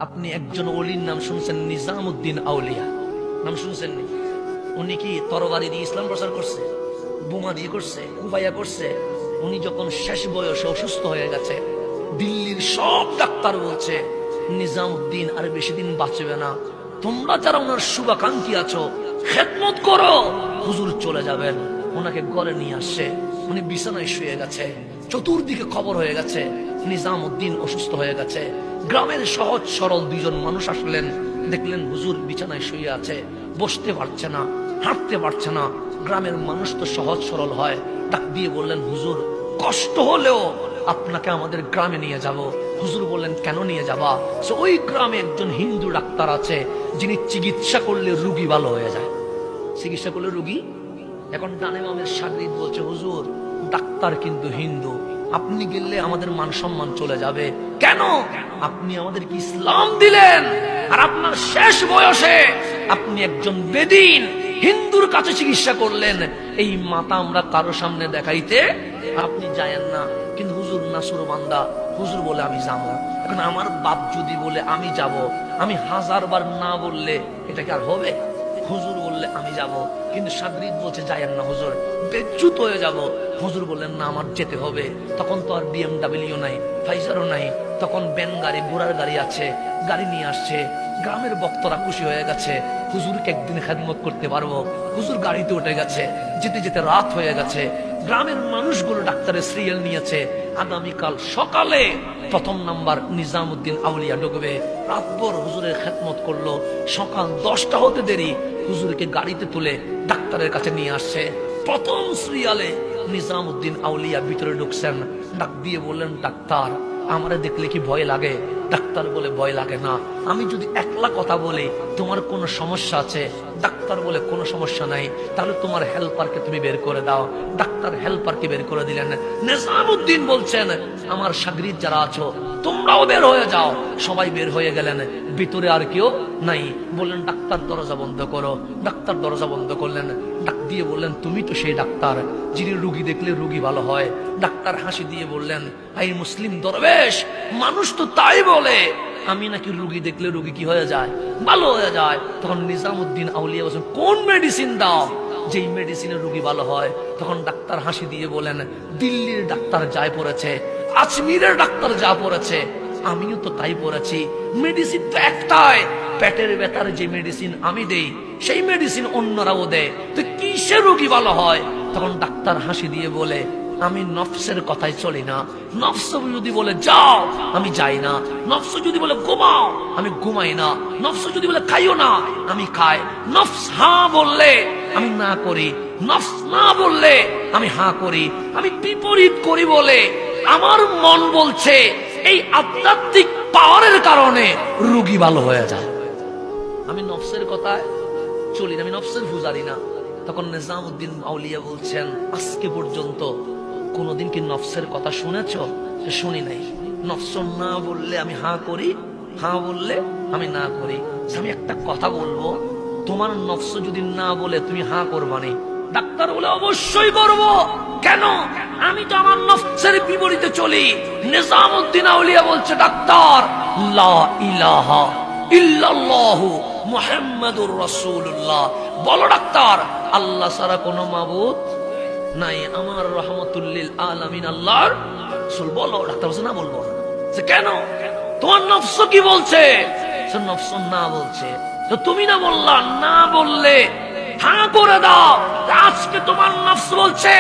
আপনি একজন ওলির নাম শুনছেন, নিজামউদ্দিন আউলিয়া নাম শুনছেন নি? উনি কি তরবারি দিয়ে ইসলাম প্রচার করছে, বোমা দিয়ে করছে, কুবাইয়া করছে? উনি যখন শেষ বয়সে অসুস্থ হয়ে গেছে, দিল্লির সব ডাক্তার বলছে নিজামউদ্দিন আর বেশি দিন বাঁচবে না, তোমরা যারা ওনার শুভাকাঙ্ক্ষী আছো খেদমত করো, হুজুর চলে যাবেন। ওনাকে ঘরে নিয়ে আসছে, উনি বিছানায় শুয়ে গেছে, চতুর্দিকে খবর হয়ে গেছে নিজামউদ্দিন অসুস্থ হয়ে গেছে। গ্রামের সহজ সরল দুইজন মানুষ আসলেন, দেখলেন হুজুর বিছানায় শুয়ে আছে, বসতে পারছে না, হাঁটতে পারছে না। গ্রামের মানুষ তো সহজ সরল হয়, ডাক দিয়ে বললেন হুজুর কষ্ট হলেও আপনাকে আমাদের গ্রামে নিয়ে যাব। হুজুর বললেন কেন নিয়ে যাবা? ওই গ্রামে একজন হিন্দু ডাক্তার আছে যিনি চিকিৎসা করলে রুগী ভালো হয়ে যায়, চিকিৎসা করলে রুগী। এখন ডানে মামের সাগরিদ বলছে হুজুর ডাক্তার কিন্তু হিন্দু, আপনি গেলে আমাদের মান সম্মান চলে যাবে। কেন? আপনি আমাদেরকে ইসলাম দিলেন, আর আপনার শেষ বয়সে আপনি একজন বেদিন হিন্দুর কাছে চিকিৎসা করলেন। এই মাথা আমরা কারো সামনে দেখাইতে আপনি যায়েন না। কিন্তু হুজুর নাসুর বান্দা, হুজুর বলে আমি যাবো। এখন আমার বাপ যদি বলে আমি যাব, আমি 1000 বার না বললে এটা কি আর হবে? হুজুর বললে আমি যাব, কিন্তু সাগরিদ বলছে যায়েন না হুজুর, বেজ্জুত হয়ে যাব। হুজুর বললেন না আমার যেতে হবে। তখন তো আর BMW নাই, ফাইজারও নাই, তখন ব্যান গাড়ি, ঘোড়ার গাড়ি আছে, গাড়ি নিয়ে আসছে। গ্রামের বক্তরা খুশি হয়ে গেছে, হুজুরকে একদিন খেদমত করতে পারবো। হুজুর গাড়িতে উঠে গেছে, যেতে যেতে রাত হয়ে গেছে। গ্রামের মানুষগুলো ডাক্তারের সিরিয়াল নিয়েছে, আগামীকাল সকালে প্রথম নাম্বার নিজামউদ্দিন আউলিয়া ঢুকবে। রাতভর হুজুরের খেদমত করলো, সকাল 10টা হতে দেরি হুজুরকে গাড়িতে তুলে ডাক্তারের কাছে নিয়ে আসছে। প্রথম সিরিয়ালে নিজামউদ্দিন আউলিয়া ভিতরে ঢুকছেন, ডাক দিয়ে বললেন ডাক্তার আমারে দেখলে কি ভয় লাগে? ডাক্তার বলে ভয় লাগে না, আমি যদি একলা কথা বলি তোমার কোনো সমস্যা আছে? ডাক্তার বলে কোনো সমস্যা নাই, তাহলে তোমার হেল্পারকে তুমি বের করে দাও। ডাক্তার হেল্পারকে বের করে দিলেন। নিজামউদ্দিন বলছেন আমার সাগরিদ যারা আছো তোমরাও বের হয়ে যাও। সবাই বের হয়ে গেলেন, ভিতরে আর কেউ নাই। বললেন ডাক্তার দরজা বন্ধ করো। ডাক্তার দরজা বন্ধ করলেন, ডাক দিয়ে বললেন তুমি তো সেই ডাক্তার যিনি রুগী দেখলে রুগী ভালো হয়। ডাক্তার হাসি দিয়ে বললেন এই মুসলিম দরবেশ, মানুষ তো তাই বলে, আমি নাকি রুগী দেখলে রুগী কি হয়ে যায়? ভালো হয়ে যায়। তখন নিজামউদ্দিন আউলিয়া বলেন কোন মেডিসিন দাও যেই মেডিসিনে রুগী ভালো হয়? তখন ডাক্তার হাসি দিয়ে বলেন দিল্লির ডাক্তার যাই পড়েছে, আজমিরের ডাক্তার যা পড়েছে, আমিও তো তাই পড়েছি। মেডিসিন তো একটাই, পেটের ব্যথার যে মেডিসিন আমি দেই সেই মেডিসিন অন্যরাও দেয়, তো কিসে রোগী ভালো হয়? তখন ডাক্তার হাসি দিয়ে বলে আমি নফসের কথায় চলি না। নফস যদি বলে যাও আমি যাই না, নফস যদি বলে ঘুমাও আমি ঘুমাই না, নফস যদি বলে খাইও না আমি খাই। নফস হ্যাঁ বললে আমি না করি, নফস না বললে আমি হ্যাঁ করি। আমি বিপরীত করি বলে আমার মন বলছে এই আধ্যাত্মিক পাওয়ারের কারণে রোগী ভালো হয়ে যায়। আমি নফসের কথায় চলি না, আমি নফসের পূজারি না। তখন নিজামউদ্দিন আউলিয়া বলছেন আজকে পর্যন্ত কোনদিন কি নফসের কথা শুনেছ? শুনি নাই। নফস না বললে আমি হ্যাঁ করি, হ্যাঁ বললে আমি না করি। আমি একটা কথা বলবো, তোমার নফস যদি না বলে তুমি হ্যাঁ করবানি? ডাক্তার বলে অবশ্যই করব। কেন? আমি তো আমার নফসের বিপরীতে চলি। নিজামউদ্দিন আউলিয়া বলছে ডাক্তার লা ইলাহা ইল্লাল্লাহু মুহাম্মাদুর রাসূলুল্লাহ, বলো ডাক্তার আল্লাহ ছাড়া কোনো মাবুদ নাই, আমার রহমাতুল লিল আলামিন আল্লাহর রাসূল। বলো। ডাক্তার বলছে না বলবো না। কেন? তোমার নফস কি বলছে? নফস না বলছে, তো তুমি না বললা, না বললে হ্যাঁ করে দাও। আজকে তোমার নফস বলছে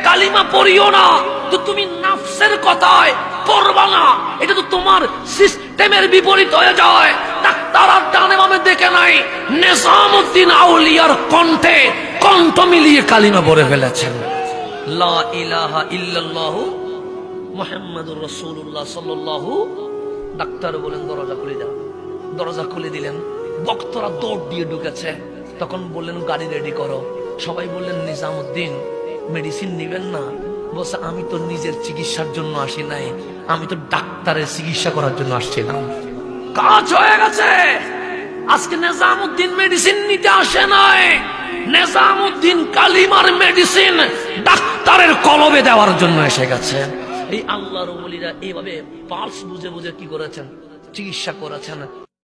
কালিমা পড়িও না, তো তুমি নফসের কথায় পড়বা না, এটা তো তোমার সিস্টেমের বিপরীত হয়ে যায়। ডাক্তার আর ডানে বামে দেখে নাই, নিজামউদ্দিন আউলিয়ার কণ্ঠে কণ্ঠ মিলিয়ে কালিমা পড়ে ফেলেছেন লা ইলাহা ইল্লাল্লাহু মুহাম্মাদুর রাসূলুল্লাহ সাল্লাল্লাহু। ডাক্তার বলেন দরজা খুলে দাও। দরজা খুলে দিলেন, বক্তরা দৌড় দিয়ে ঢুকেছে। তখন বললেন গাড়ি রেডি করো। সবাই বললেন নিজামউদ্দিন মেডিসিন নিবেন না? বলছে আমি তো নিজের চিকিৎসার জন্য আসি নাই, আমি তো ডাক্তারের চিকিৎসা করার জন্য আসছিলাম। কাজ হয়ে গেছে। আজকে নিজামউদ্দিন মেডিসিন নিতে আসে নাই, নিজামউদ্দিন কালিমার মেডিসিন ডাক্তারের কলবে দেওয়ার জন্য এসে গেছে। এই আল্লাহর ওলিরা এইভাবে পালস বুঝে বুঝে কি করেছেন? চিকিৎসা করেছেন।